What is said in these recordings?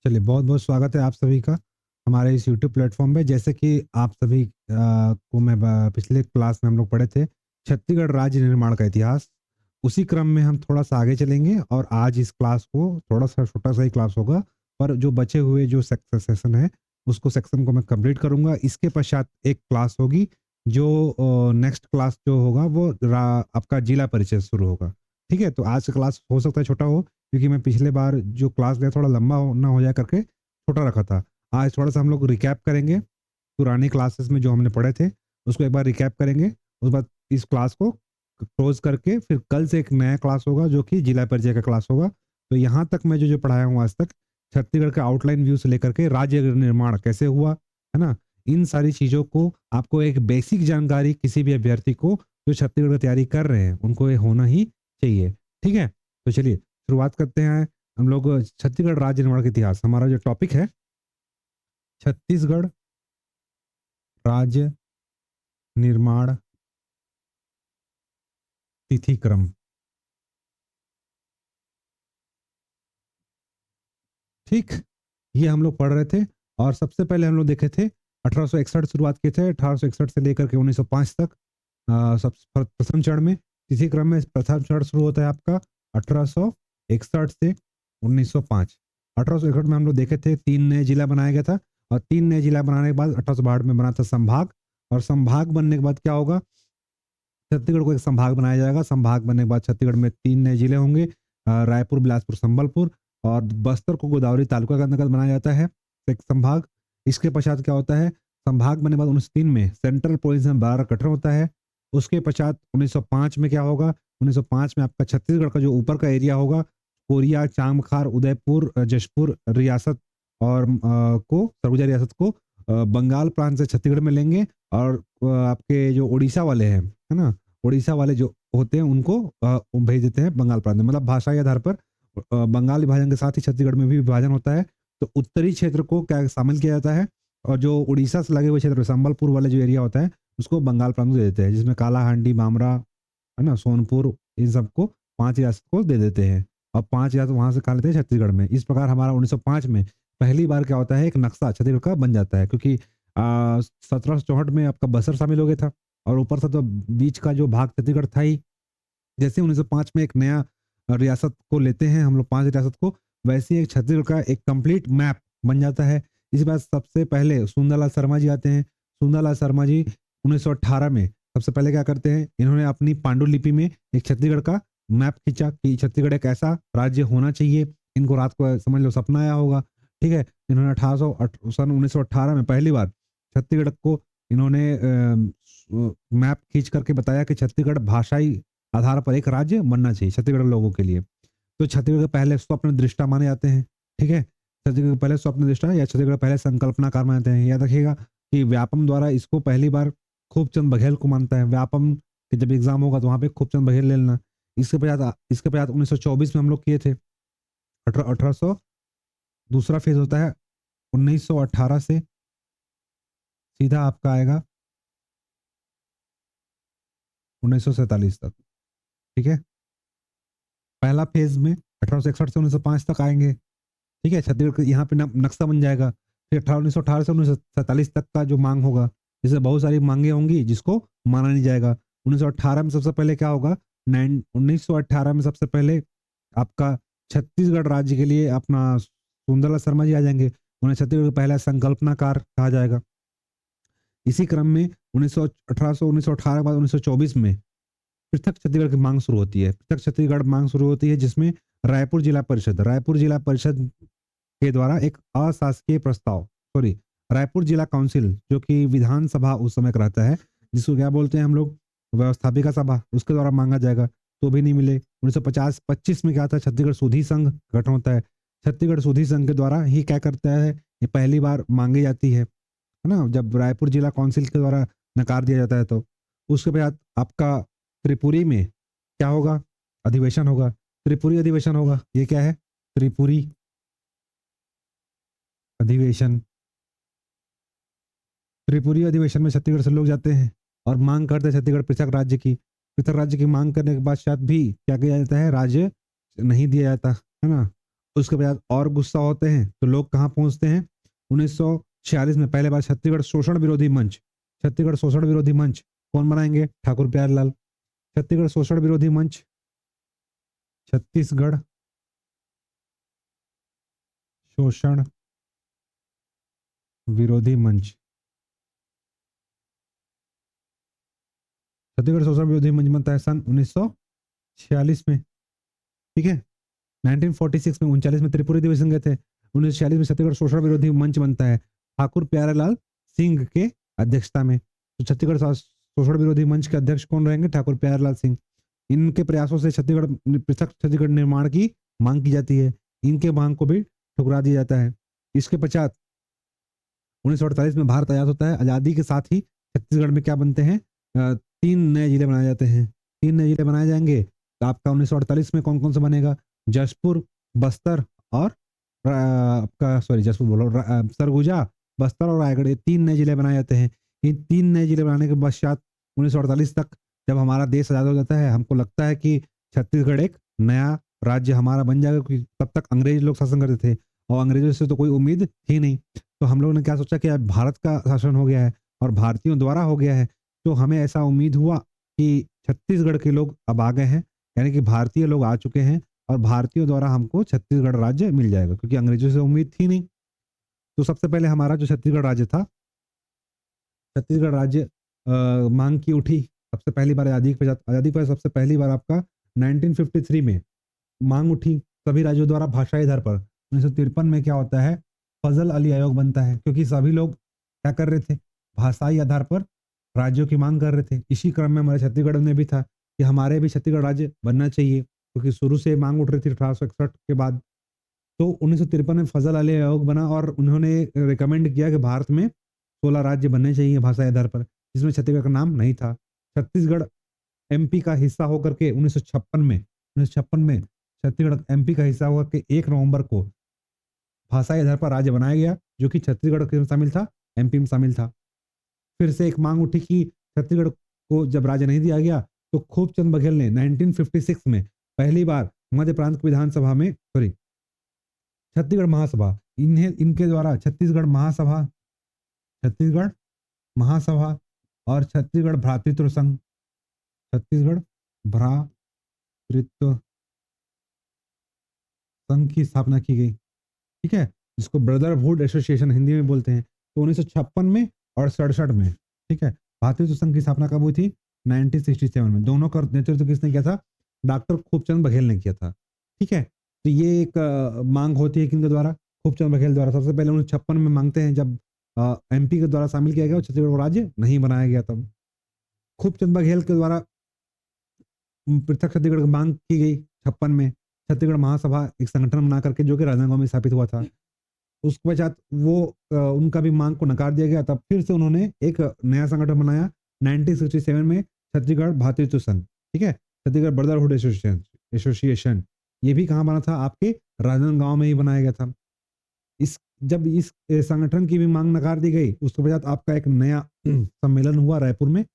चलिए, बहुत-बहुत स्वागत है आप सभी का हमारे इस यूट्यूब प्लेटफ़ॉर्म पे। जैसे कि आप सभी को मैं ब पिछले क्लास में हम लोग पढ़े थे, छत्तीसगढ़ राज्य निर्माण का इतिहास। उसी क्रम में हम थोड़ा-सा आगे चलेंगे और आज इस क्लास को थोड़ा-सा छोटा-सा ही क्लास होगा, पर जो बचे हुए जो सेक्शन है, उसको सेक्शन को मैं कंप्लीट करूँगा। इसके पश्चात एक क्लास होगी जो नेक्स्ट क्लास जो होगा वो आपका जिला परिषद शुरू होगा। ठीक है? तो आज का क्लास हो सकता है छोटा हो, क्योंकि मैं पिछले बार जो क्लास लिया थोड़ा लंबा ना हो जाए करके छोटा रखा था। आज थोड़ा-सा हम लोग रिकैप करेंगे, पुरानी क्लासेस में जो हमने पढ़े थे, उसको एक बार रिकैप करेंगे। उसके बाद इस क्लास को क्लोज़ करके फिर कल से एक नया क्लास होगा जो कि जिला परिचय का क्लास होगा। तो यहाँ तक मैं जो-जो पढ़ाया हूँ आज तक, छत्तीसगढ़ का आउटलाइन व्यू से लेकर के राज्य निर्माण कैसे हुआ, है ना? इन सारी चीज़ों को आपको एक बेसिक जानकारी किसी भी अभ्यर्थी को जो छत्तीसगढ़ की तैयारी कर रहे हैं, उनको ये होना ही चाहिए। ठीक है? तो चलिए शुरुआत करते हैं हम लोग छत्तीसगढ़ राज्य निर्माण का इतिहास। हमारा जो टॉपिक है छत्तीसगढ़ राज्य निर्माण तिथि क्रम। ठीक, ये हम लोग पढ़ रहे थे और सबसे पहले हम लोग देखे थे 1861 शुरुआत किए थे। 1861 से लेकर के 1905 तक प्रथम चरण में तिथि क्रम में प्रथम चरण शुरू होता है आपका 1861 से 1905। 1861 में हम लोग देखे थे 3 नए जिला बनाया गया था और 3 नए जिला बनाने के बाद 1862 में बना था संभाग। और संभाग बनने के बाद क्या होगा, छत्तीसगढ़ को एक संभाग बनाया जाएगा। संभाग बनने के बाद छत्तीसगढ़ में 3 नए जिले होंगे, रायपुर, बिलासपुर, संबलपुर। और बस्तर को गोदावरी तालुका के अंतर्गत बनाया जाता है, एक संभाग। इसके पश्चात क्या होता है, संभाग बनने के बाद 1903 में सेंट्रल प्रोविंस में 12 का गठन होता है। उसके पश्चात 1905 में क्या होगा, 1905 में आपका छत्तीसगढ़ का जो ऊपर का एरिया होगा, कोरिया, चांगखार, उदयपुर, जशपुर रियासत और को सरगुजा रियासत को बंगाल प्रांत से छत्तीसगढ़ में लेंगे। और आपके जो उड़ीसा वाले हैं, है ना? उड़ीसा वाले जो होते हैं उनको भेज देते हैं बंगाल प्रांत में। मतलब भाषाई आधार पर बंगाल विभाजन के साथ ही छत्तीसगढ़ में भी विभाजन होता है। तो उत्तरी क्षेत्र को क्या शामिल किया जाता है और जो उड़ीसा से लगे हुए क्षेत्र संबलपुर वाले जो एरिया होता है उसको बंगाल प्रांत को दे देते हैं, जिसमें कालाहांडी, बामरा, है ना, सोनपुर, इन सबको 5 रियासत को दे देते हैं और 5 रियासत वहाँ से खा लेते हैं छत्तीसगढ़ में। इस प्रकार हमारा 1905 में पहली बार क्या होता है, एक नक्शा छत्तीसगढ़ का बन जाता है, क्योंकि 1764 में आपका बस्तर शामिल हो गया था और ऊपर से तो बीच का जो भाग छत्तीसगढ़ था ही। जैसे 1905 में एक नया रियासत को लेते हैं हम लोग, 5 रियासत को, वैसे ही एक छत्तीसगढ़ का एक कंप्लीट मैप बन जाता है। इस बार सबसे पहले सुंदरलाल शर्मा जी आते हैं। सुंदरलाल शर्मा जी 1918 में सबसे पहले क्या करते हैं, इन्होंने अपनी पांडुलिपि में एक छत्तीसगढ़ का मैप खींचा कि छत्तीसगढ़ एक ऐसा राज्य होना चाहिए। इनको रात को समझ लो सपना आया होगा, ठीक है? इन्होंने 1918 में पहली बार छत्तीसगढ़ को इन्होंने मैप खींच करके बताया कि छत्तीसगढ़ भाषाई आधार पर एक राज्य बनना चाहिए छत्तीसगढ़ के लोगों के लिए। तो छत्तीसगढ़ के पहले स्वप्न दृष्टा माने जाते हैं, ठीक है? छत्तीसगढ़ के पहले स्वप्न दृष्टा या छत्तीसगढ़ के पहले संकल्पनाकार माने जाते हैं। याद रखिएगा कि व्यापम द्वारा इसको पहली बार खूबचंद बघेल को मानता है। व्यापम के जब एग्जाम होगा तो वहाँ पे खूबचंद बघेल ले लेना। इसके पश्चात 1924 में हम लोग किए थे। 1800 दूसरा फेज होता है 1918 से सीधा आपका आएगा 1947 तक, ठीक है? पहला फेज में 1861 से 1905 तक आएँगे, ठीक है? छत्तीसगढ़ का यहाँ पे नक्शा बन जाएगा। फिर 1918 से 1947 तक का जो मांग होगा, जैसे बहुत सारी मांगे होंगी जिसको माना नहीं जाएगा। 1918 में सबसे पहले क्या होगा, 1918 में सबसे पहले आपका छत्तीसगढ़ राज्य के लिए अपना सुंदरलाल शर्मा जी आ जाएँगे। उन्हें छत्तीसगढ़ का पहला संकल्पनाकार कहा जाएगा। इसी क्रम में 1918 के बाद 1924 में पृथक छत्तीसगढ़ की मांग शुरू होती है। पृथक छत्तीसगढ़ मांग शुरू होती है जिसमें रायपुर जिला परिषद के द्वारा एक अशासकीय प्रस्ताव, सॉरी, रायपुर जिला काउंसिल जो कि विधानसभा उस समय का रहता है, जिसको क्या बोलते हैं हम लोग, व्यवस्थापिका सभा, उसके द्वारा मांगा जाएगा तो भी नहीं मिले। 1950-25 में क्या था, छत्तीसगढ़ सूधी संघ गठन होता है। छत्तीसगढ़ सूधी संघ के द्वारा ही क्या करता है, ये पहली बार मांगी जाती है ना? जब रायपुर जिला काउंसिल के द्वारा नकार दिया जाता है तो उसके बाद आपका त्रिपुरी में क्या होगा, अधिवेशन होगा, त्रिपुरी अधिवेशन होगा। ये क्या है, त्रिपुरी अधिवेशन। त्रिपुरी अधिवेशन में छत्तीसगढ़ से लोग जाते हैं और मांग करते हैं छत्तीसगढ़ पृथक राज्य की। पृथक राज्य की मांग करने के बाद शायद भी क्या किया जाता है, राज्य नहीं दिया जाता, है ना? उसके बाद और गुस्सा होते हैं तो लोग कहाँ पहुंचते हैं? 1946 में पहले बार छत्तीसगढ़ शोषण विरोधी मंच, छत्तीसगढ़ शोषण विरोधी मंच कौन बनाएंगे? ठाकुर प्यारेलाल। छत्तीसगढ़ शोषण विरोधी मंच, छत्तीसगढ़ शोषण विरोधी मंच, छत्तीसगढ़ शोषण विरोधी मंच बनता है सन 1946 में। ठीक है, 1946 में, 39 में त्रिपुरी अधिवेशन गए थे, 1946 में छत्तीसगढ़ शोषण विरोधी मंच बनता है ठाकुर प्यारेलाल सिंह के अध्यक्षता में। तो छत्तीसगढ़ शोषण विरोधी मंच के अध्यक्ष कौन रहेंगे? ठाकुर प्यारेलाल सिंह। इनके प्रयासों से छत्तीसगढ़ पृथक छत्तीसगढ़ निर्माण की मांग की जाती है, इनके मांग को भी ठुकरा दिया जाता है। इसके पश्चात 1948 में भारत आजाद होता है। आजादी के साथ ही छत्तीसगढ़ में क्या बनते हैं? 3 नए जिले बनाए जाते हैं। 3 नए जिले बनाए जाएंगे। तो आपका 1948 में कौन कौन सा बनेगा? जशपुर, बस्तर और आपका जशपुर बोलो, सरगुजा, बस्तर और रायगढ़, ये 3 नए जिले बनाए जाते हैं। इन 3 नए जिले बनाने के पश्चात 1948 तक जब हमारा देश आजाद हो जाता है, हमको लगता है कि छत्तीसगढ़ एक नया राज्य हमारा बन जाएगा, क्योंकि तब तक अंग्रेज लोग शासन करते थे और अंग्रेजों से तो कोई उम्मीद थी नहीं। तो हम लोगों ने क्या सोचा कि अब भारत का शासन हो गया है और भारतीयों द्वारा हो गया है, तो हमें ऐसा उम्मीद हुआ कि छत्तीसगढ़ के लोग अब आ गए हैं, यानी कि भारतीय लोग आ चुके हैं और भारतीयों द्वारा हमको छत्तीसगढ़ राज्य मिल जाएगा, क्योंकि अंग्रेजों से उम्मीद थी नहीं। तो सबसे पहले हमारा जो छत्तीसगढ़ राज्य था, छत्तीसगढ़ राज्य मांग की उठी सबसे पहली बार आजादी पर सबसे पहली बार आपका 1953 में मांग उठी सभी राज्यों द्वारा भाषाई आधार पर। 1953 में क्या होता है? फजल अली आयोग बनता है, क्योंकि सभी लोग क्या कर रहे थे? भाषाई आधार पर राज्यों की मांग कर रहे थे। इसी क्रम में हमारे छत्तीसगढ़ में भी था कि हमारे भी छत्तीसगढ़ राज्य बनना चाहिए, क्योंकि शुरू से मांग उठ रही थी 1861 के बाद। तो 1953 में फजल अली आयोग बना और उन्होंने रिकमेंड किया कि भारत में 16 राज्य बनने चाहिए भाषाई आधार पर, जिसमें छत्तीसगढ़ का नाम नहीं था। छत्तीसगढ़ एमपी का हिस्सा होकर के 1956 में छत्तीसगढ़ एमपी का हिस्सा होकर के 1 नवंबर को भाषाई आधार पर राज्य बनाया गया, जो कि छत्तीसगढ़ में शामिल था, एमपी में शामिल था। फिर से एक मांग उठी कि छत्तीसगढ़ को जब राज्य नहीं दिया गया, तो खूबचंद बघेल ने 1956 में पहली बार मध्य प्रांत की विधानसभा में छत्तीसगढ़ महासभा, इनके द्वारा छत्तीसगढ़ महासभा और छत्तीसगढ़ भ्रातृत्व संघ, छत्तीसगढ़ भ्रातृत्व संघ की स्थापना की गई। ठीक है, जिसको ब्रदरहुड एसोसिएशन हिंदी में बोलते हैं। तो 1956 में और 67 में, ठीक है, भारतीय संघ की स्थापना कब हुई थी? 1967 में। दोनों का नेतृत्व किसने किया था? डॉक्टर खूबचंद बघेल ने किया था। ठीक है, तो ये एक मांग होती है किनके द्वारा? खूबचंद बघेल द्वारा। सबसे पहले 1956 में मांगते हैं, जब एमपी के द्वारा शामिल किया गया और छत्तीसगढ़ को राज्य नहीं बनाया गया। तब खूबचंद बघेल के द्वारा पृथक छत्तीसगढ़ की मांग की गई 56 में। छत्तीसगढ़ महासभा एक संगठन बना करके, जो कि राजनांदगांव में स्थापित हुआ था। उसके पश्चात वो उनका भी मांग को नकार दिया गया। तब फिर से उन्होंने एक नया संगठन बनाया 1967 में, छत्तीसगढ़ भ्रातृत्व संघ। ठीक है, छत्तीसगढ़ ब्रदरहुड एसोसिएशन। ये भी कहाँ बना था? आपके राजनांदगांव में ही बनाया गया था। जब इस संगठन की भी मांग नकार दी गई, उसके पश्चात आपका एक नया सम्मेलन हुआ रायपुर में,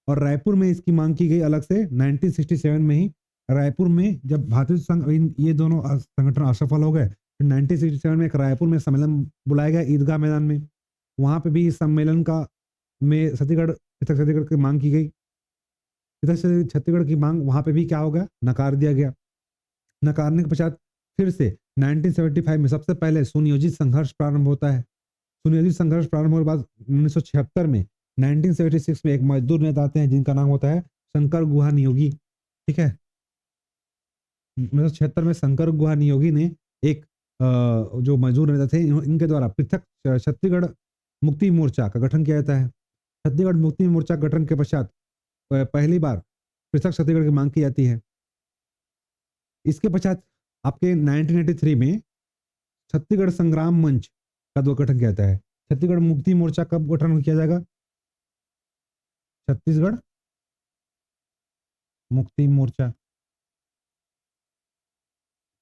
और रायपुर में इसकी मांग की गई अलग से 1967 में ही। रायपुर में जब भारतीय संघ, ये दोनों संगठन असफल हो गए, 1967 में एक रायपुर में सम्मेलन बुलाया गया ईदगाह मैदान में। वहां पे भी इस सम्मेलन का में छत्तीसगढ़ की मांग की गई। छत्तीसगढ़ की मांग वहां पे भी क्या हो गया? नकार दिया गया। नकारने के पश्चात फिर से 1975 में सबसे पहले सुनियोजित संघर्ष प्रारंभ होता है। सुनियोजित संघर्ष प्रारंभ होने के बाद 1976 में 1976 में एक मजदूर नेता आते हैं, जिनका नाम होता है शंकर गुहा नियोगी। ठीक है, 1976 में शंकर गुहा नियोगी ने एक जो मजदूर नेता थे, इनके द्वारा पृथक छत्तीसगढ़ मुक्ति मोर्चा का गठन किया जाता है। छत्तीसगढ़ मुक्ति मोर्चा गठन के पश्चात पहली बार पृथक छत्तीसगढ़ की मांग की जाती है। इसके पश्चात आपके 1983 में छत्तीसगढ़ संग्राम मंच का गठन किया जाता है। छत्तीसगढ़ मुक्ति मोर्चा कब गठन किया जाएगा? छत्तीसगढ़ मुक्ति मोर्चा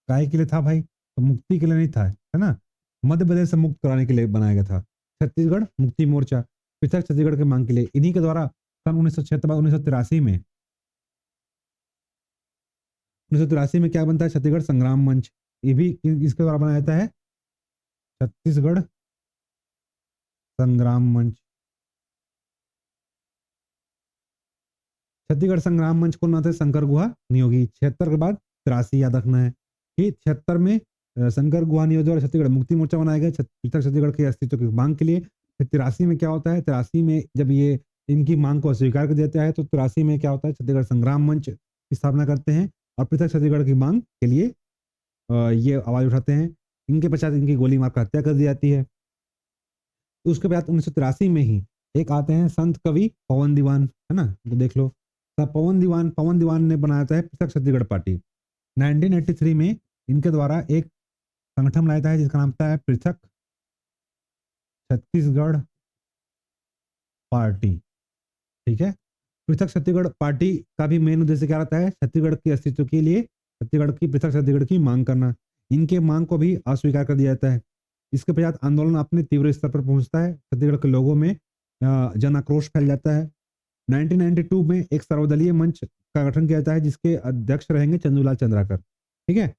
काय के लिए था भाई? तो मुक्ति के लिए नहीं था, है ना, मध्य प्रदेश से मुक्त कराने के लिए बनाया गया था छत्तीसगढ़ मुक्ति मोर्चा, पृथक छत्तीसगढ़ की मांग के लिए। इन्हीं के द्वारा सन 1983 में क्या बनता है? छत्तीसगढ़ संग्राम मंच। ये भी इसके द्वारा बनाया जाता है, छत्तीसगढ़ संग्राम मंच। छत्तीसगढ़ संग्राम मंच को बनाते शंकर गुहा नियोगी। 76 के बाद 83 याद रखना है कि 76 में शंकर गुहा नियोगी और छत्तीसगढ़ मुक्ति मोर्चा बनाया गया पृथक छत्तीसगढ़ के अस्तित्व की मांग के लिए। फिर 83 में क्या होता है, 83 में जब ये इनकी मांग को अस्वीकार कर देता है तो 83 में क्या होता है, छत्तीसगढ़ संग्राम मंच की स्थापना करते हैं और पृथक छत्तीसगढ़ की मांग के लिए ये आवाज उठाते हैं। इनके पश्चात इनकी गोली मारकर हत्या कर दी जाती है। उसके बाद 1983 में ही एक आते हैं संत कवि पवन दीवान, है ना, तो देख लो। पवन दीवान ने बनाया था है पृथक छत्तीसगढ़ पार्टी। 1983 में इनके द्वारा एक संगठन लाया है जिसका नाम था है पृथक छत्तीसगढ़ पार्टी। ठीक है, पृथक छत्तीसगढ़ पार्टी का भी मेन उद्देश्य क्या रहता है, छत्तीसगढ़ के अस्तित्व के लिए छत्तीसगढ़ की पृथक छत्तीसगढ़ की मांग करना। इनके मांग को भी अस्वीकार कर दिया जाता है। इसके पश्चात आंदोलन अपने तीव्र स्तर पर पहुंचता है, छत्तीसगढ़ के लोगों में जन आक्रोश फैल जाता है। 1992 में एक सर्वदलीय मंच का गठन किया जाता है जिसके अध्यक्ष रहेंगे चंदूलाल चंद्राकर। ठीक है,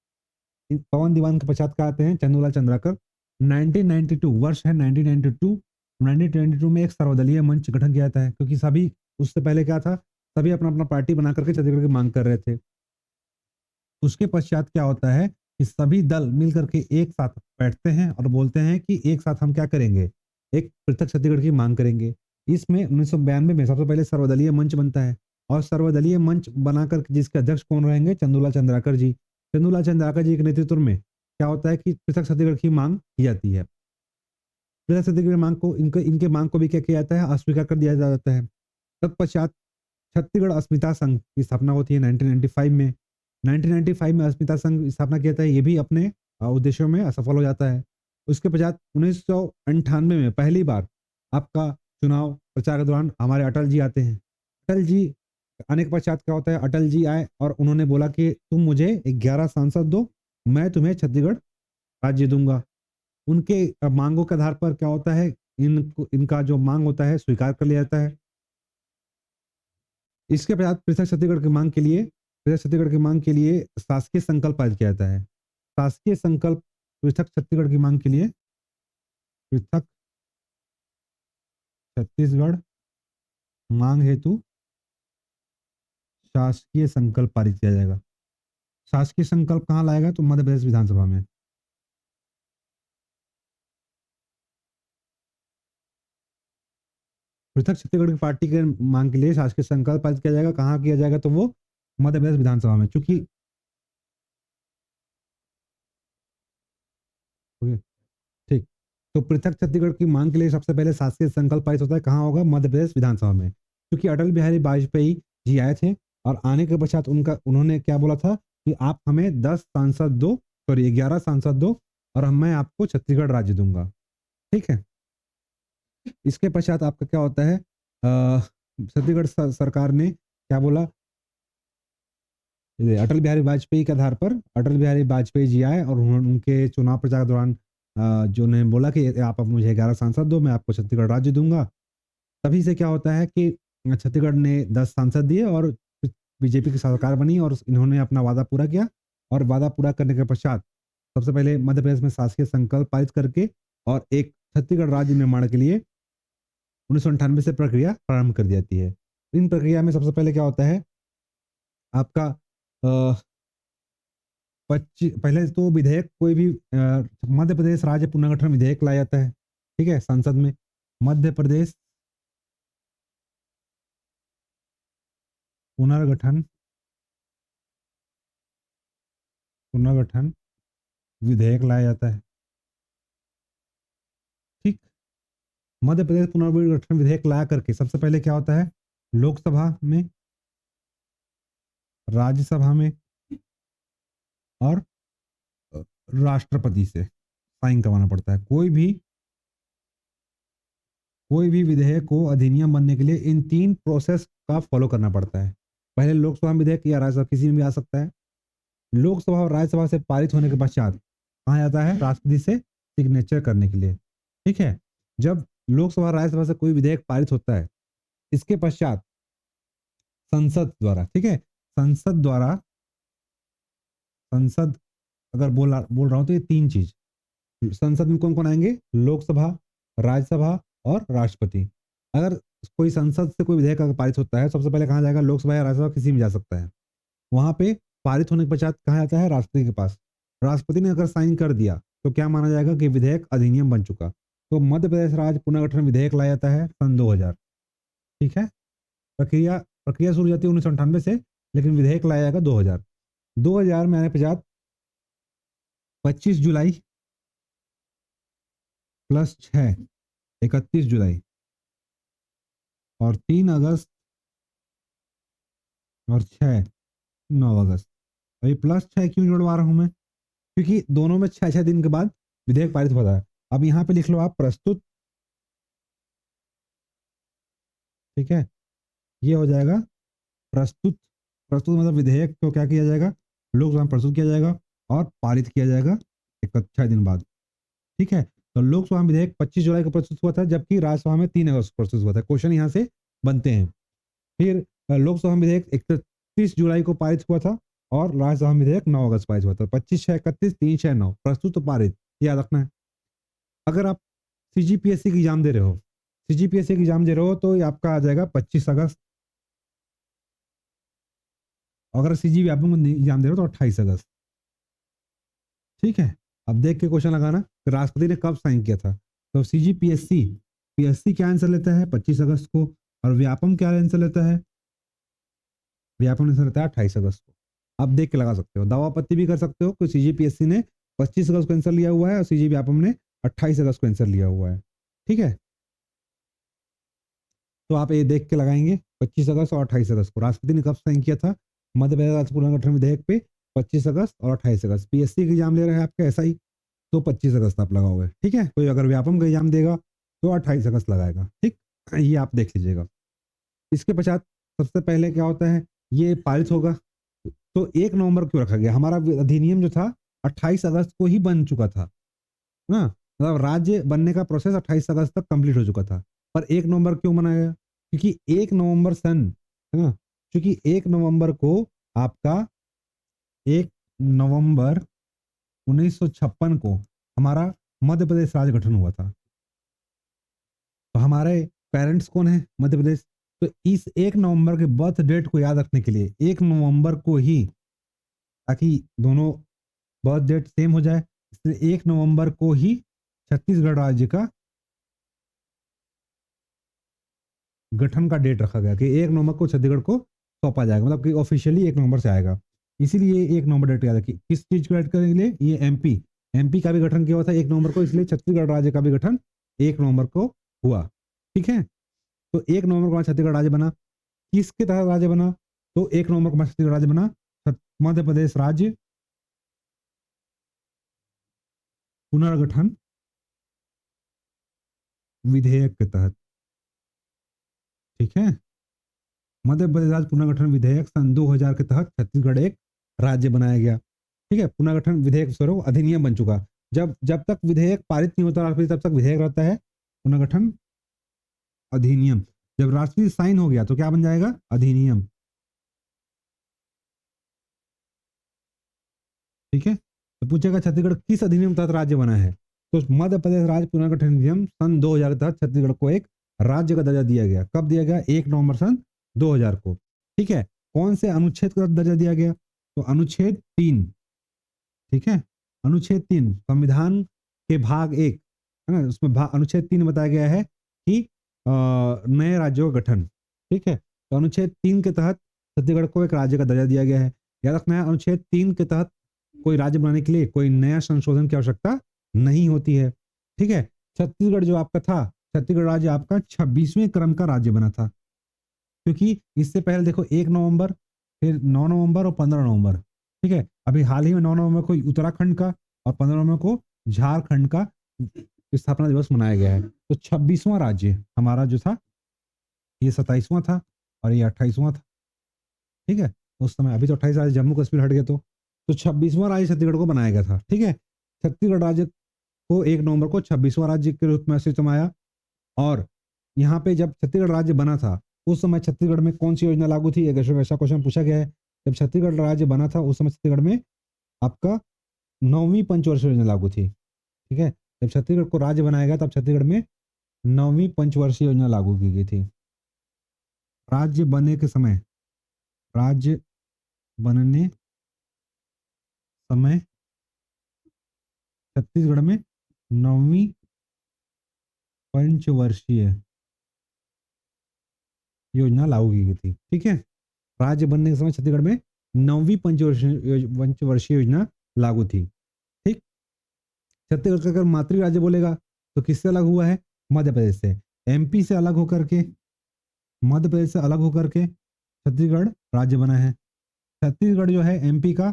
पवन दीवान के पश्चात का आते हैं चंदूलाल चंद्राकर। 1992 वर्ष है 1992 में एक सर्वदलीय मंच गठन किया जाता है क्योंकि सभी, उससे पहले क्या था, सभी अपना अपना पार्टी बना करके छत्तीसगढ़ की मांग कर रहे थे। उसके पश्चात क्या होता है कि सभी दल मिल करके एक साथ बैठते हैं और बोलते हैं कि एक साथ हम क्या करेंगे, एक पृथक छत्तीसगढ़ की मांग करेंगे। इसमें 1992 में सबसे पहले सर्वदलीय मंच बनता है और सर्वदलीय मंच बनाकर जिसके अध्यक्ष कौन रहेंगे, चंदूलाल चंद्राकर जी। चंदूलाल चंद्राकर जी के नेतृत्व में क्या होता है कि पृथक छत्तीसगढ़ की मांग की जाती है। पृथक छत्तीसगढ़ मांग को इनके मांग को भी क्या किया जाता है, अस्वीकार कर दिया जाता है। तत्पश्चात छत्तीसगढ़ अस्मिता संघ की स्थापना होती है 1995 में। 1995 में अस्मिता संघ की स्थापना किया जाता है, ये भी अपने उद्देश्यों में असफल हो जाता है। उसके पश्चात 1998 में पहली बार आपका चुनाव प्रचार के दौरान हमारे अटल जी आते हैं। अटल जी आने के पश्चात क्या होता है, अटल जी आए और उन्होंने बोला कि तुम मुझे 11 सांसद दो, मैं तुम्हें छत्तीसगढ़ राज्य दूंगा। उनके मांगों के आधार पर क्या होता है, इनका जो मांग होता है स्वीकार कर लिया जाता है। इसके पश्चात पृथक छत्तीसगढ़ की मांग के लिए, पृथक छत्तीसगढ़ की मांग के लिए शासकीय संकल्प पारित किया जाता है। शासकीय संकल्प पृथक छत्तीसगढ़ की मांग के लिए, पृथक छत्तीसगढ़ मांग हेतु शासकीय संकल्प पारित किया जाएगा। शासकीय संकल्प कहाँ लाएगा, तो मध्य प्रदेश विधानसभा में। पृथक छत्तीसगढ़ की पार्टी के मांग के लिए शासकीय संकल्प पारित किया जाएगा, कहाँ किया जाएगा, तो वो मध्य प्रदेश विधानसभा में। चूंकि ठीक, तो पृथक छत्तीसगढ़ की मांग के लिए सबसे पहले शासकीय संकल्प पारित होता है, कहाँ होगा, मध्य प्रदेश विधानसभा में। क्योंकि अटल बिहारी वाजपेयी जी आए थे और आने के पश्चात उन्होंने क्या बोला था कि आप हमें 10 सांसद दो, सॉरी 11 सांसद दो और मैं आपको छत्तीसगढ़ राज्य दूंगा। ठीक है, इसके पश्चात आपका क्या होता है, छत्तीसगढ़ सरकार ने क्या बोला, अटल बिहारी वाजपेयी के आधार पर अटल बिहारी वाजपेयी जी आए और उनके चुनाव प्रचार के दौरान जो ने बोला कि आप अब मुझे 11 सांसद दो, मैं आपको छत्तीसगढ़ राज्य दूंगा। तभी से क्या होता है कि छत्तीसगढ़ ने 10 सांसद दिए और बीजेपी की सरकार बनी और इन्होंने अपना वादा पूरा किया। और वादा पूरा करने के पश्चात सबसे पहले मध्य प्रदेश में शासकीय संकल्प पारित करके और एक छत्तीसगढ़ राज्य निर्माण के लिए 1998 से प्रक्रिया प्रारंभ कर दी जाती है। इन प्रक्रिया में सबसे पहले क्या होता है आपका, पहले तो विधेयक कोई भी मध्य प्रदेश राज्य पुनर्गठन विधेयक लाया जाता है। ठीक है, संसद में मध्य प्रदेश पुनर्गठन पुनर्गठन विधेयक लाया जाता है। ठीक, मध्य प्रदेश पुनर्गठन विधेयक ला करके सबसे पहले क्या होता है, लोकसभा में, राज्यसभा में और राष्ट्रपति से साइन करवाना पड़ता है। कोई भी विधेयक को अधिनियम बनने के लिए इन 3 प्रोसेस का फॉलो करना पड़ता है। पहले लोकसभा में विधेयक या राज्यसभा किसी में भी आ सकता है। लोकसभा और राज्यसभा से पारित होने के पश्चात कहाँ जाता है, राष्ट्रपति से सिग्नेचर करने के लिए। ठीक है, जब लोकसभा राज्यसभा से कोई विधेयक पारित होता है, इसके पश्चात संसद द्वारा, ठीक है, संसद अगर बोल रहा हूँ तो ये 3 चीज। संसद में कौन कौन आएंगे? लोकसभा, राज्यसभा और राष्ट्रपति। अगर कोई संसद से कोई विधेयक अगर पारित होता है, सबसे पहले कहाँ जाएगा? लोकसभा या राज्यसभा, किसी में जा सकता है। वहां पे पारित होने के पश्चात कहाँ जाता है? राष्ट्रपति के पास। राष्ट्रपति ने अगर साइन कर दिया तो क्या माना जाएगा कि विधेयक अधिनियम बन चुका। तो मध्य प्रदेश राज्य पुनर्गठन विधेयक लाया जाता है सन 2000। ठीक है। प्रक्रिया प्रक्रिया शुरू होती है 1998 से, लेकिन विधेयक लाया जाएगा 2000। 2000 में आने पश्चात 25 जुलाई प्लस 6, 31 जुलाई, और 3 अगस्त, और 6, 9 अगस्त। अभी +6 क्यों जोड़वा रहा हूं मैं? क्योंकि दोनों में 6-6 दिन के बाद विधेयक पारित होता है। अब यहाँ पे लिख लो आप प्रस्तुत। ठीक है, ये हो जाएगा प्रस्तुत। प्रस्तुत मतलब विधेयक को क्या किया जाएगा? लोकसभा में प्रस्तुत किया जाएगा और पारित किया जाएगा 6 दिन बाद। ठीक है, तो लोकसभा में विधेयक 25 जुलाई को प्रस्तुत हुआ था, जबकि राज्यसभा में 3 अगस्त को प्रस्तुत हुआ था। क्वेश्चन यहाँ से बनते हैं। फिर लोकसभा में विधेयक 31 जुलाई को पारित हुआ था और राज्यसभा में विधेयक 9 अगस्त पारित हुआ था। 25, 6, 31, 3, 6, 9, प्रस्तुत तो पारित, याद रखना है। अगर आप सीजीपीएससी की एग्जाम दे रहे हो, सीजीपीएससी की एग्जाम दे रहे हो तो ये आपका आ जाएगा 25 अगस्त। अगर सीजी व्यापम एग्जाम दे रहे हो तो 28 अगस्त। ठीक है, अब देख के क्वेश्चन लगाना कि राष्ट्रपति ने कब साइन किया था। तो सीजीपीएससी पीएससी क्या आंसर लेता है? 25 अगस्त को। और व्यापम क्या आंसर लेता है? व्यापम आंसर लेता है 28 अगस्त को। आप देख के लगा सकते हो, दावापत्ति भी कर सकते हो कि सीजीपीएससी ने 25 अगस्त को आंसर लिया हुआ है और सीजी व्यापम ने 28 अगस्त को आंसर लिया हुआ है। ठीक है, तो आप ये देख के लगाएंगे 25 अगस्त और 28 अगस्त को। राष्ट्रपति ने कब साइन किया था मध्य प्रदेश राज्य पुनर्गठन विधेयक पे? 25 अगस्त और 28 अगस्त। पीएससी का एग्जाम ले रहे हैं आपका ऐसा ही, तो 25 अगस्त आप लगाओगे। ठीक है, कोई अगर व्यापम का एग्जाम देगा तो 28 अगस्त लगाएगा। ठीक, ये आप देख लीजिएगा। इसके पश्चात सबसे पहले क्या होता है? ये पारित होगा तो 1 नवंबर क्यों रखा गया? हमारा अधिनियम जो था 28 अगस्त को ही बन चुका था ना, मतलब राज्य बनने का प्रोसेस 28 अगस्त तक कंप्लीट हो चुका था। पर 1 नवंबर क्यों बनाया गया? क्योंकि 1 नवंबर सन, है ना, क्योंकि 1 नवंबर को आपका 1 नवंबर 1956 को हमारा मध्य प्रदेश राज्य गठन हुआ था। तो हमारे पेरेंट्स कौन है? मध्य प्रदेश। तो इस 1 नवंबर के बर्थ डेट को याद रखने के लिए 1 नवंबर को ही, ताकि दोनों बर्थ डेट सेम हो जाए, इसलिए 1 नवंबर को ही छत्तीसगढ़ राज्य का गठन का डेट रखा गया कि 1 नवंबर को छत्तीसगढ़ को सौंपा जाएगा, मतलब कि ऑफिशियली 1 नवंबर से आएगा। इसीलिए 1 नवंबर डेट याद रखिए। किस चीज को ऐड करने के लिए? ये एमपी एमपी का भी गठन किया हुआ था 1 नवंबर को, इसलिए छत्तीसगढ़ राज्य का भी गठन 1 नवंबर को हुआ। ठीक है, तो 1 नवंबर को छत्तीसगढ़ राज्य बना। किसके तहत राज्य बना? तो 1 नवंबर को छत्तीसगढ़ राज्य बना मध्य प्रदेश राज्य पुनर्गठन विधेयक के तहत। ठीक है, मध्य प्रदेश राज्य पुनर्गठन विधेयक सन 2000 के तहत छत्तीसगढ़ एक राज्य बनाया गया। ठीक है, पुनर्गठन विधेयक स्वरूप अधिनियम बन चुका। जब जब तक विधेयक पारित नहीं होता राष्ट्रपति, तब तक विधेयक रहता है पुनर्गठन अधिनियम। जब राष्ट्रपति साइन हो गया तो क्या बन जाएगा? अधिनियम। ठीक है, तो पूछेगा छत्तीसगढ़ किस अधिनियम तहत राज्य बना है? तो मध्य प्रदेश राज्य पुनर्गठन अधिनियम सन 2000 के तहत छत्तीसगढ़ को एक राज्य का दर्जा दिया गया। कब दिया गया? 1 नवंबर सन 2000 को। ठीक है, कौन से अनुच्छेद का दर्जा दिया गया? तो अनुच्छेद 3। ठीक है, अनुच्छेद 3 संविधान के भाग 1, है ना, उसमें अनुच्छेद 3 बताया गया है कि नए राज्यों का गठन। ठीक है, तो अनुच्छेद 3 के तहत छत्तीसगढ़ को एक राज्य का दर्जा दिया गया है। याद रखना है, अनुच्छेद 3 के तहत कोई राज्य बनाने के लिए कोई नया संशोधन की आवश्यकता नहीं होती है। ठीक है, छत्तीसगढ़ जो आपका था, छत्तीसगढ़ राज्य आपका 26वें क्रम का राज्य बना था, क्योंकि इससे पहले देखो 1 नवंबर, फिर 9 नवंबर और 15 नवंबर। ठीक है, अभी हाल ही में 9 नवंबर को उत्तराखंड का और 15 नवंबर को झारखंड का स्थापना दिवस मनाया गया है। तो 26वां राज्य हमारा जो था, ये 27वां था और ये 28वां था। ठीक है, उस समय, अभी तो 28 राज्य जम्मू कश्मीर हट गए, तो 26वां राज्य छत्तीसगढ़ को बनाया गया था। ठीक है, छत्तीसगढ़ राज्य को 1 नवंबर को 26वां राज्य के रूप में अस्तित्व में आया। और यहाँ पे जब छत्तीसगढ़ राज्य बना था उस समय छत्तीसगढ़ में कौन सी योजना लागू थी? एक ऐसा क्वेश्चन पूछा गया है। जब छत्तीसगढ़ राज्य बना था उस समय छत्तीसगढ़ में आपका 9वीं पंचवर्षीय योजना लागू थी। ठीक है, जब छत्तीसगढ़ को राज्य बनाया गया तब छत्तीसगढ़ में 9वीं पंचवर्षीय योजना लागू की गई थी। राज्य बनने के समय, राज्य बनने समय छत्तीसगढ़ में 9वीं पंचवर्षीय योजना लागू की गई थी। ठीक है, राज्य बनने के समय छत्तीसगढ़ में 9वीं पंचवर्षीय योजना लागू थी। ठीक, छत्तीसगढ़ का अगर मातृ राज्य बोलेगा तो किससे अलग हुआ है? मध्य प्रदेश से। एमपी से अलग होकर के, मध्य प्रदेश से अलग होकर के छत्तीसगढ़ राज्य बना है। छत्तीसगढ़ जो है एमपी का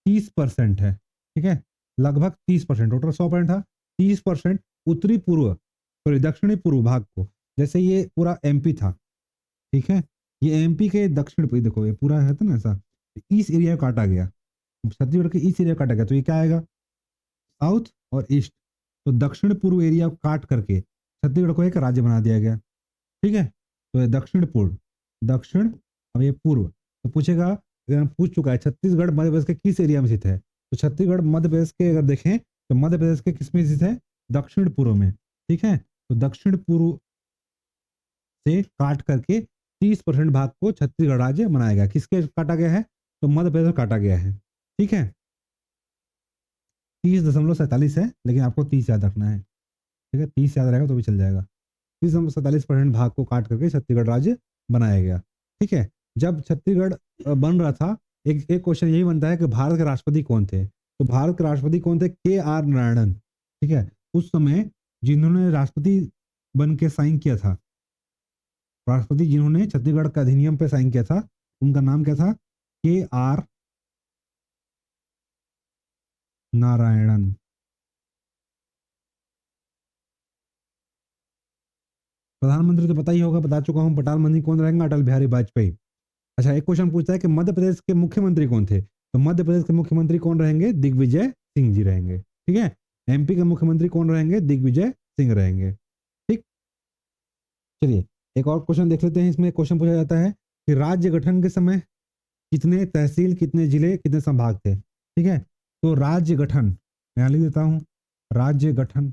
30% है। ठीक है, लगभग 30%, टोटल 100% था, 30% उत्तरी पूर्व, सॉरी दक्षिणी पूर्व भाग को, जैसे ये पूरा एमपी था। ठीक है, ये एमपी के दक्षिण पे, देखो ये पूरा है तो ना ऐसा, इस एरिया को काटा गया, छत्तीसगढ़ के इस एरिया को काटा गया, तो ये क्या आएगा? साउथ और ईस्ट। तो दक्षिण पूर्व एरिया को काट करके छत्तीसगढ़ को एक राज्य बना दिया गया। ठीक है, तो ये दक्षिण पूर्व, दक्षिण, अब ये पूर्व। तो पूछेगा, अगर पूछ चुका है छत्तीसगढ़ मध्य प्रदेश के किस एरिया में स्थित है, तो छत्तीसगढ़ मध्य प्रदेश के अगर देखें तो मध्य प्रदेश के किस में स्थित है? दक्षिण पूर्व में। ठीक है, तो दक्षिण पूर्व से काट करके 30% भाग को छत्तीसगढ़ राज्य बनाया गया। किसके काटा गया है? तो मध्य प्रदेश में काटा गया है। ठीक है, 30.47 है, लेकिन आपको 30 याद रखना है। ठीक है, 30 याद रहेगा तो भी चल जाएगा। 30.47% भाग को काट करके छत्तीसगढ़ राज्य बनाया गया। ठीक है, जब छत्तीसगढ़ बन रहा था, एक एक क्वेश्चन यही बनता है कि भारत के राष्ट्रपति कौन थे? तो भारत के राष्ट्रपति कौन थे? KR नारायणन। ठीक है, उस समय जिन्होंने राष्ट्रपति बन के साइन किया था, राष्ट्रपति जिन्होंने छत्तीसगढ़ का अधिनियम पे साइन किया था, उनका नाम क्या था? KR नारायणन। प्रधानमंत्री तो पता ही होगा, बता चुका हूं, प्रधानमंत्री कौन रहेंगे? अटल बिहारी वाजपेयी। अच्छा, एक क्वेश्चन पूछता है कि मध्य प्रदेश के मुख्यमंत्री कौन थे? तो मध्य प्रदेश के मुख्यमंत्री कौन रहेंगे? दिग्विजय सिंह जी रहेंगे। ठीक है, एमपी के मुख्यमंत्री कौन रहेंगे? दिग्विजय सिंह रहेंगे। ठीक, चलिए एक और क्वेश्चन देख लेते हैं। इसमें क्वेश्चन पूछा जाता है कि राज्य गठन के समय कितने तहसील, कितने जिले, कितने संभाग थे? ठीक है, तो राज्य गठन मैं लिख देता हूं, राज्य गठन।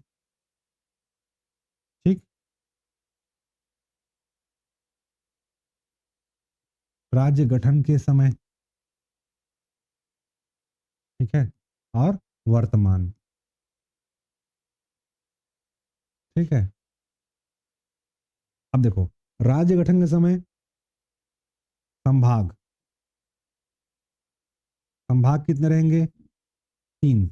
ठीक, राज्य गठन के समय, ठीक है, और वर्तमान। ठीक है, अब देखो राज्य गठन के समय संभाग, संभाग कितने रहेंगे? 3।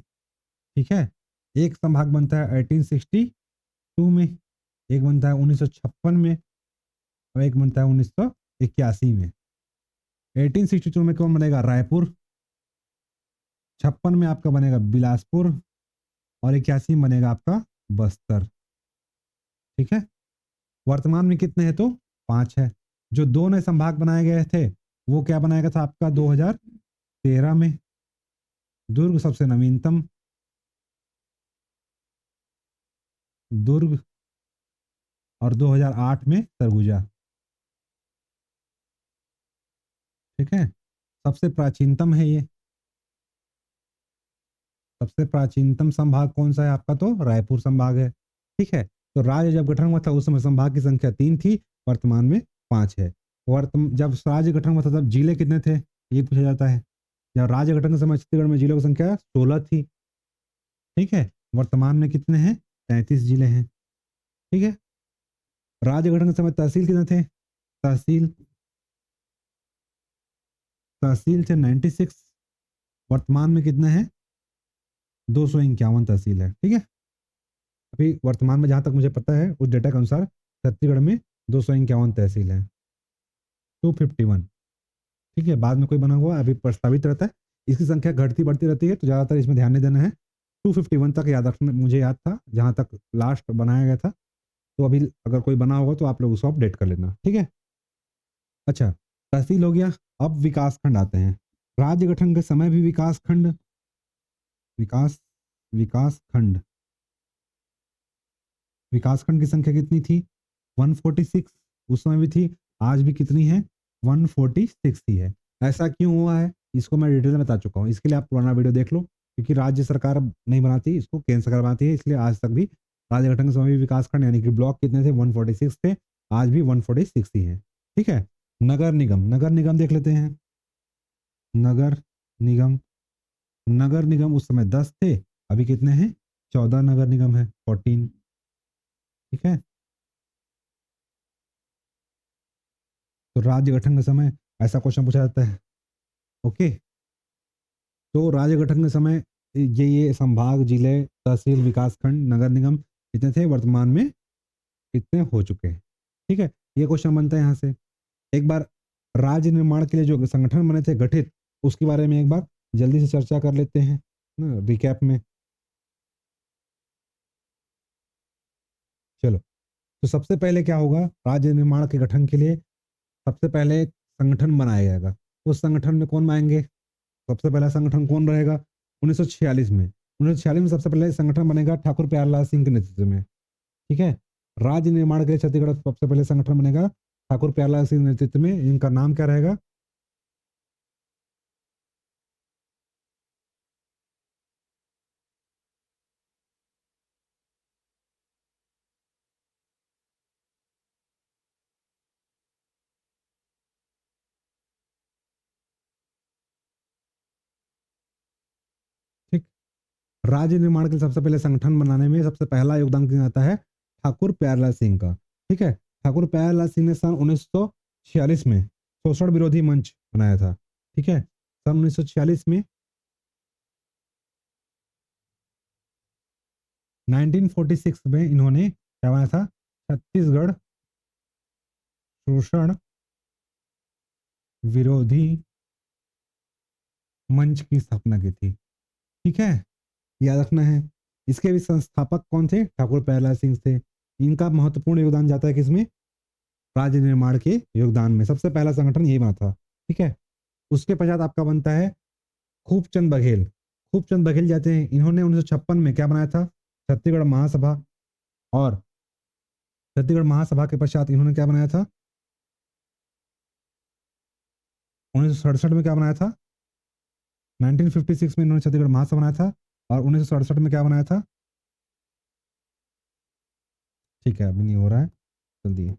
ठीक है, एक संभाग बनता है 1862 में, एक बनता है 1956 में, और एक बनता है 1981 में। 1862 में कौन बनेगा? रायपुर। 56 में आपका बनेगा बिलासपुर, और 81 में बनेगा आपका बस्तर। ठीक है, वर्तमान में कितने हैं? तो 5 है। जो दो नए संभाग बनाए गए थे वो क्या बनाया गया था आपका? 2013 में दुर्ग सबसे नवीनतम, दुर्ग, और 2008 में सरगुजा। ठीक है, सबसे प्राचीनतम है ये, सबसे प्राचीनतम संभाग कौन सा है आपका? तो रायपुर संभाग है। ठीक है, तो राज्य जब गठन हुआ था उस समय संभाग की संख्या 3 थी, वर्तमान में 5 है। जब राज्य गठन हुआ था तब जिले कितने थे? ये पूछा जाता है। जब राज्य गठन के समय छत्तीसगढ़ में जिलों की संख्या 16 थी। ठीक है, वर्तमान में कितने हैं? 33 जिले हैं। ठीक है, राज्य गठन के समय तहसील कितने थे? तहसील, तहसील थे 96, वर्तमान में कितने हैं? 251 तहसील है। ठीक है, अभी वर्तमान में जहां तक मुझे पता है उस डेटा के अनुसार छत्तीसगढ़ में 251 तहसील है, 251। ठीक है, बाद में कोई बना हुआ अभी प्रस्तावित रहता है, इसकी संख्या घटती बढ़ती रहती है, तो ज्यादातर इसमें ध्यान नहीं देना है। 251 तक याद रखना, मुझे याद था जहां तक लास्ट बनाया गया था। तो अभी अगर कोई बना होगा तो आप लोग उसको अपडेट कर लेना। ठीक है, अच्छा, तहसील हो गया। अब विकास खंड आते हैं। राज्य गठन के समय भी विकास खंड, विकास, विकास खंड, विकास खंड की संख्या कितनी थी? 146 उस समय भी थी, आज भी कितनी है? 146 ही है। ऐसा क्यों हुआ है इसको मैं डिटेल में बता चुका हूँ, इसके लिए आप पुराना वीडियो देख लो। क्योंकि राज्य सरकार नहीं बनाती, इसको केंद्र सरकार बनाती है, इसलिए आज तक भी राज्य गठन के समय भी विकास खंड यानी कि ब्लॉक कितने थे, 146 थे, आज भी 146 ही है। ठीक है। नगर निगम, नगर निगम देख लेते हैं। नगर निगम, नगर निगम उस समय 10 थे, अभी कितने हैं, 14 नगर निगम है, 14। ठीक है। तो राज्य गठन के समय ऐसा क्वेश्चन पूछा जाता है। ओके। तो राज्य गठन के समय ये संभाग, जिले, तहसील, विकास खंड, नगर निगम कितने थे, वर्तमान में कितने हो चुके हैं। ठीक है। ये क्वेश्चन बनता है यहाँ से। एक बार राज्य निर्माण के लिए जो संगठन बने थे गठित, उसके बारे में एक बार जल्दी से चर्चा कर लेते हैं ना, रिकैप में। चलो, तो सबसे पहले क्या होगा, राज्य निर्माण के गठन के लिए सबसे पहले एक संगठन बनाया जाएगा। उस संगठन में कौन आएंगे, सबसे पहला संगठन कौन रहेगा, 1946 में। 1946 में सबसे पहले संगठन बनेगा ठाकुर प्यारेलाल सिंह के नेतृत्व में। ठीक है। राज्य निर्माण के लिए छत्तीसगढ़ सबसे पहले संगठन बनेगा ठाकुर प्यारेलाल सिंह के नेतृत्व में। इनका नाम क्या रहेगा, ठीक। राज्य निर्माण के लिए सबसे पहले संगठन बनाने में सबसे पहला योगदान किया जाता है ठाकुर प्यारेलाल सिंह का। ठीक है। ठाकुर प्यारेलाल सिंह ने सन 1946 में शोषण विरोधी मंच बनाया था। ठीक है। सन 1946 में, 1946 में इन्होंने क्या बनाया था, छत्तीसगढ़ शोषण विरोधी मंच की स्थापना की थी। ठीक है, याद रखना है। इसके भी संस्थापक कौन थे, ठाकुर प्यारेलाल सिंह थे। इनका महत्वपूर्ण योगदान जाता है किसमें, राज्य निर्माण के योगदान में। सबसे पहला संगठन यही बना था। ठीक है। उसके पश्चात आपका बनता है खूबचंद बघेल। खूबचंद बघेल जाते हैं, इन्होंने 1956 में क्या बनाया था, छत्तीसगढ़ महासभा। और छत्तीसगढ़ महासभा के पश्चात इन्होंने क्या बनाया था, 1967 में क्या बनाया था, 1956 में इन्होंने छत्तीसगढ़ महासभा बनाया था। और 1967 में क्या बनाया था, ठीक है अभी नहीं हो रहा है, जल्दी।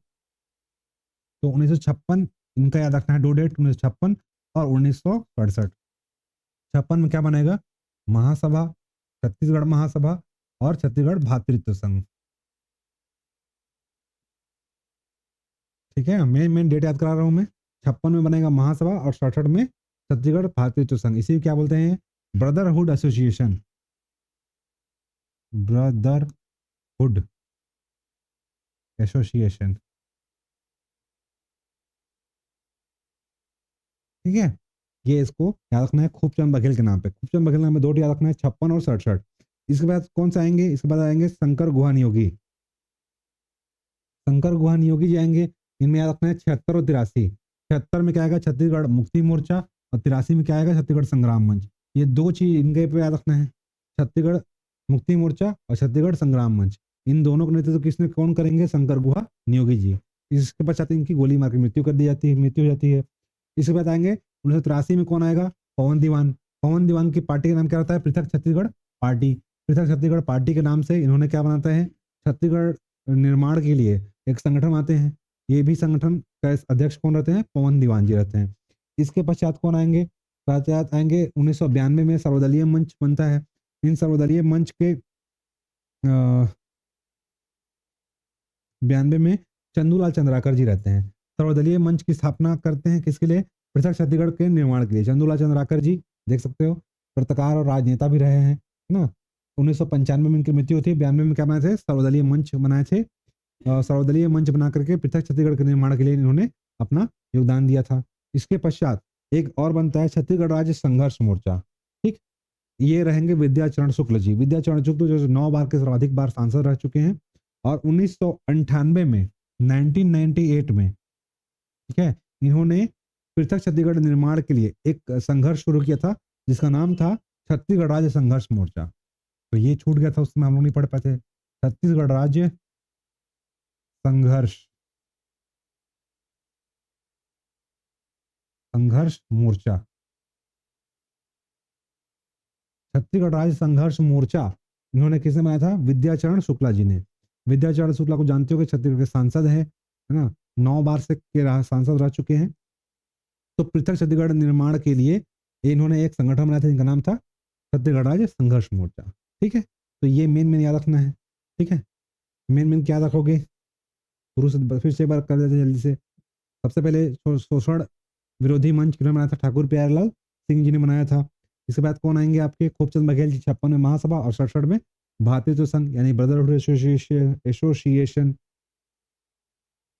तो 1956, इनका याद रखना है दो डेट, 1956 और 1967। 56 में क्या बनेगा, महासभा, छत्तीसगढ़ महासभा और छत्तीसगढ़ भातृत्व संघ। ठीक है, मेन मेन डेट याद करा रहा हूं मैं। 56 में बनेगा महासभा और 67 में छत्तीसगढ़ भातृत्व संघ। इसी को क्या बोलते हैं, ब्रदरहुड एसोसिएशन, ब्रदरहुड एसोसिएशन। ठीक है। ये इसको याद रखना है खूबचंद बघेल के नाम पे। खूबचंद बघेल के नाम पे दो याद रखना है, 56 और 67। इसके बाद कौन से आएंगे, इसके बाद आएंगे शंकर गुहा नियोगी। शंकर गुहा नियोगी जी आएंगे, इनमें याद रखना है 76 और 83। 76 में क्या आएगा, छत्तीसगढ़ मुक्ति मोर्चा। और 83 में क्या आएगा, छत्तीसगढ़ संग्राम मंच। ये दो चीज इनके पे याद रखना है, छत्तीसगढ़ मुक्ति मोर्चा और छत्तीसगढ़ संग्राम मंच। इन दोनों का नेतृत्व किसने कौन करेंगे, शंकर गुहा नियोगी जी। इसके पश्चात इनकी गोली मार के मृत्यु कर दी जाती है, मृत्यु हो जाती है। इसके बाद आएंगे 1983 में कौन आएगा, पवन दीवान। पवन दीवान की पार्टी का नाम क्या रहता है, पृथक छत्तीसगढ़ पार्टी। पृथक छत्तीसगढ़ पार्टी के नाम से इन्होंने क्या बनाते हैं, छत्तीसगढ़ निर्माण के लिए एक संगठन आते हैं। ये भी संगठन का अध्यक्ष कौन रहते हैं, पवन दीवान जी रहते हैं। इसके पश्चात कौन आएंगे, पश्चात आएंगे 1992 में सर्वदलीय मंच बनता है। इन सर्वदलीय मंच के 92 में चंदूलाल चंद्राकर जी रहते हैं। सर्वदलीय मंच की स्थापना करते हैं किसके लिए, पृथक छत्तीसगढ़ के निर्माण के लिए। चंदूलाल चंद्राकर जी देख सकते हो, पत्रकार और राजनेता भी रहे हैं, है ना। 1995 में इनकी मृत्यु हुई थी। 92 में क्या बनाए थे, सर्वदलीय मंच बनाए थे। सर्वदलीय मंच बना करके पृथक छत्तीसगढ़ के निर्माण के लिए इन्होंने अपना योगदान दिया था। इसके पश्चात एक और बनता है छत्तीसगढ़ राज्य संघर्ष मोर्चा। ठीक, ये रहेंगे विद्याचरण शुक्ल जी। विद्याचरण शुक्ल जो 9 बार के सर्वाधिक बार सांसद रह चुके हैं। और 1998 में, 1998 में, ठीक है, इन्होंने पृथक छत्तीसगढ़ निर्माण के लिए एक संघर्ष शुरू किया था, जिसका नाम था छत्तीसगढ़ राज्य संघर्ष मोर्चा। तो ये छूट गया था, उसमें हम लोग नहीं पढ़ पाते। छत्तीसगढ़ राज्य संघर्ष संघर्ष मोर्चा। छत्तीसगढ़ राज्य संघर्ष मोर्चा इन्होंने किसने बनाया था? विद्याचरण शुक्ला जी ने। विद्याचरण शुक्ला को जानते हो कि छत्तीसगढ़ के सांसद है ना, 9 बार से के सांसद रह चुके हैं। तो पृथक छत्तीसगढ़ निर्माण के लिए इन्होंने एक संगठन बनाया था जिनका नाम था छत्तीसगढ़ राज्य संघर्ष मोर्चा। ठीक है, तो ये मेन याद रखना है। ठीक है, मेन क्या रखोगे, शुरू से फिर से एक बार कर देते हैं जल्दी से। सबसे पहले शोषण विरोधी मंच किन्होंने बनाया था? ठाकुर प्यारेलाल सिंह जी ने बनाया था। इसके बाद कौन आएंगे आपके? खूबचंद बघेल जी 56 में महासभा और 67 में भारतीय संघ यानी ब्रदरहुड एसोसिएशन।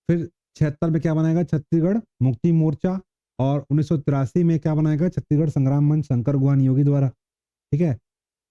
फिर 76 में क्या बनाएगा? छत्तीसगढ़ मुक्ति मोर्चा। और 1983 में क्या बनाएगा? छत्तीसगढ़ संग्राम मंच शंकर गुहा नियोगी द्वारा। ठीक है,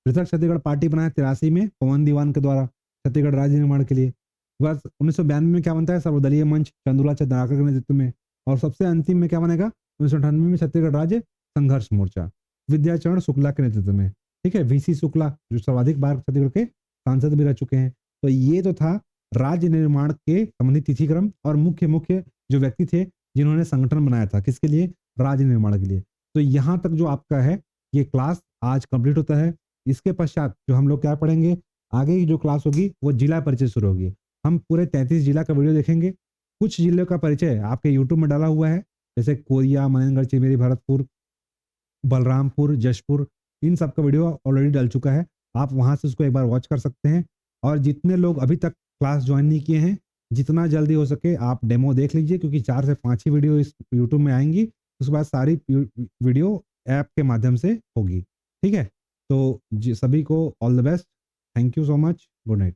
पृथक छत्तीसगढ़ पार्टी बनाया 83 में पवन दीवान के द्वारा छत्तीसगढ़ राज्य निर्माण के लिए। बस 1992 में क्या बनता है? सर्वदलीय मंच चंदुला चंद्राकर के नेतृत्व में। और सबसे अंतिम में क्या बनेगा? 1998 में छत्तीसगढ़ राज्य संघर्ष मोर्चा विद्याचरण शुक्ला के नेतृत्व में। ठीक है, वीसी शुक्ला जो सर्वाधिक बार छत्तीसगढ़ के सांसद भी रह चुके हैं। तो ये तो था राज्य निर्माण के संबंधित तिथिक्रम और मुख्य जो व्यक्ति थे जिन्होंने संगठन बनाया था किसके लिए? राज्य निर्माण के लिए। तो यहाँ तक जो आपका है ये क्लास आज कंप्लीट होता है। इसके पश्चात जो हम लोग क्या पढ़ेंगे, आगे की जो क्लास होगी वो जिला परिचय शुरू होगी। हम पूरे 33 जिला का वीडियो देखेंगे। कुछ जिलों का परिचय आपके यूट्यूब में डाला हुआ है, जैसे कोरिया, मनेन्द्रगढ़, चिमेरी, भरतपुर, बलरामपुर, जशपुर, इन सब का वीडियो ऑलरेडी डल चुका है। आप वहां से उसको एक बार वॉच कर सकते हैं। और जितने लोग अभी तक क्लास ज्वाइन नहीं किए हैं, जितना जल्दी हो सके आप डेमो देख लीजिए, क्योंकि 4 से 5 ही वीडियो इस यूट्यूब में आएंगी। उसके बाद सारी वीडियो ऐप के माध्यम से होगी। ठीक है, तो सभी को all the best. Thank you so much. Good night.